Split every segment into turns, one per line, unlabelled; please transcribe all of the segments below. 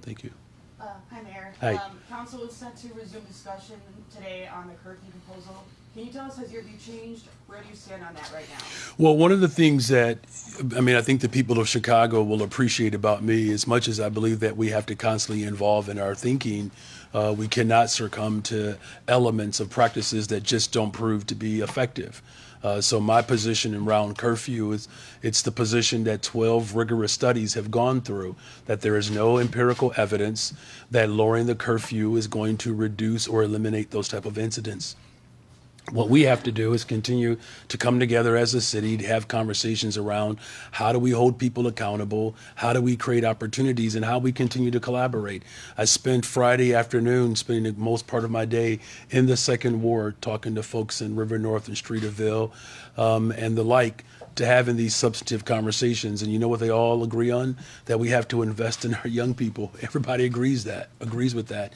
Thank you.
Hi, Mayor.
Hi.
Council is set to resume discussion today on the curfew proposal. Can you tell us, has your view changed? Where do you stand on that right now?
Well, one of the things that, I think the people of Chicago will appreciate about me, as much as I believe that we have to constantly evolve in our thinking, we cannot succumb to elements of practices that just don't prove to be effective. So my position around curfew is it's the position that 12 rigorous studies have gone through, that there is no empirical evidence that lowering the curfew is going to reduce or eliminate those type of incidents. What we have to do is continue to come together as a city to have conversations around how do we hold people accountable, how do we create opportunities, and how we continue to collaborate. I spent Friday afternoon spending the most part of my day in the second ward talking to folks in River North and Streeterville and the like, to having these substantive conversations. And you know what they all agree on? That we have to invest in our young people. Everybody agrees with that.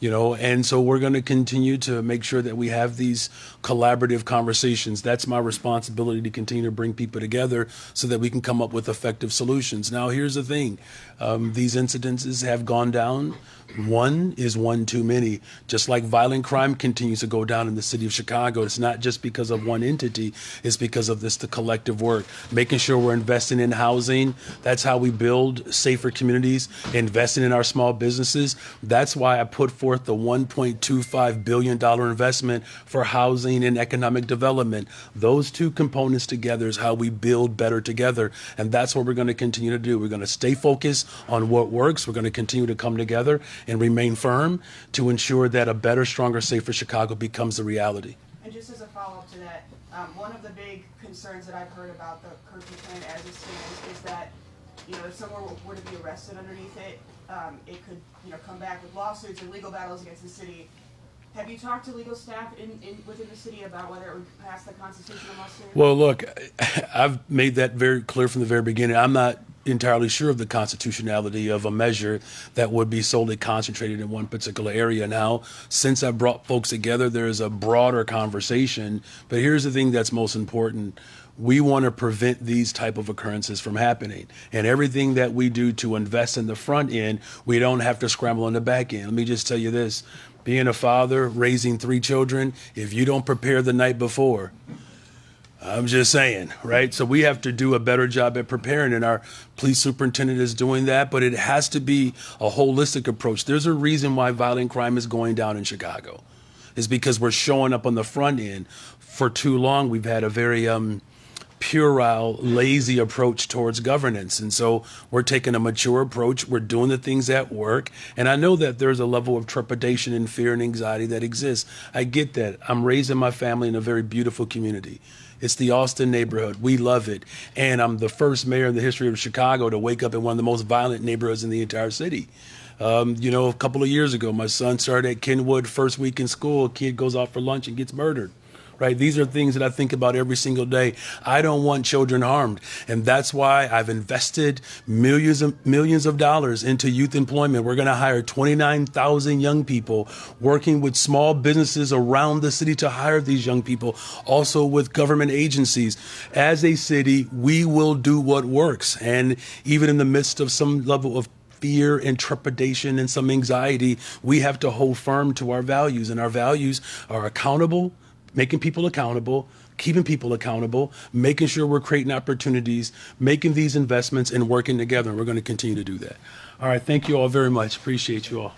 And so we're going to continue to make sure that we have these collaborative conversations. That's my responsibility, to continue to bring people together so that we can come up with effective solutions. Now, here's the thing. These incidences have gone down. One is one too many. Just like violent crime continues to go down in the city of Chicago, it's not just because of one entity, it's because of the collective work. Making sure we're investing in housing, that's how we build safer communities, investing in our small businesses. That's why I put forth the $1.25 billion investment for housing and economic development. Those two components together is how we build better together. And that's what we're going to continue to do. We're going to stay focused on what works. We're going to continue to come together and remain firm to ensure that a better, stronger, safer Chicago becomes a reality.
And just as a follow-up to that, one of the big concerns that I've heard about the curfew plan as it stands is that, if someone were to be arrested underneath it, it could, come back with lawsuits and legal battles against the city. Have you talked to legal staff within the city about whether it would pass the constitutional muster?
Well, look, I've made that very clear from the very beginning. I'm not entirely sure of the constitutionality of a measure that would be solely concentrated in one particular area. Now, since I brought folks together, there's a broader conversation. But here's the thing that's most important. We want to prevent these type of occurrences from happening. And everything that we do to invest in the front end, we don't have to scramble on the back end. Let me just tell you this. Being a father, raising 3 children, if you don't prepare the night before, I'm just saying, right? So we have to do a better job at preparing, and our police superintendent is doing that, but it has to be a holistic approach. There's a reason why violent crime is going down in Chicago. It's because we're showing up on the front end. For too long, we've had a very puerile, lazy approach towards governance. And so we're taking a mature approach. We're doing the things that work. And I know that there's a level of trepidation and fear and anxiety that exists. I get that. I'm raising my family in a very beautiful community. It's the Austin neighborhood. We love it. And I'm the first mayor in the history of Chicago to wake up in one of the most violent neighborhoods in the entire city. A couple of years ago, my son started at Kenwood, first week in school, a kid goes out for lunch and gets murdered. Right? These are things that I think about every single day. I don't want children harmed. And that's why I've invested millions of dollars into youth employment. We're going to hire 29,000 young people, working with small businesses around the city to hire these young people, also with government agencies. As a city, we will do what works. And even in the midst of some level of fear and trepidation and some anxiety, we have to hold firm to our values. And our values are accountable, making people accountable, keeping people accountable, making sure we're creating opportunities, making these investments, and working together. And we're going to continue to do that. All right. Thank you all very much. Appreciate you all.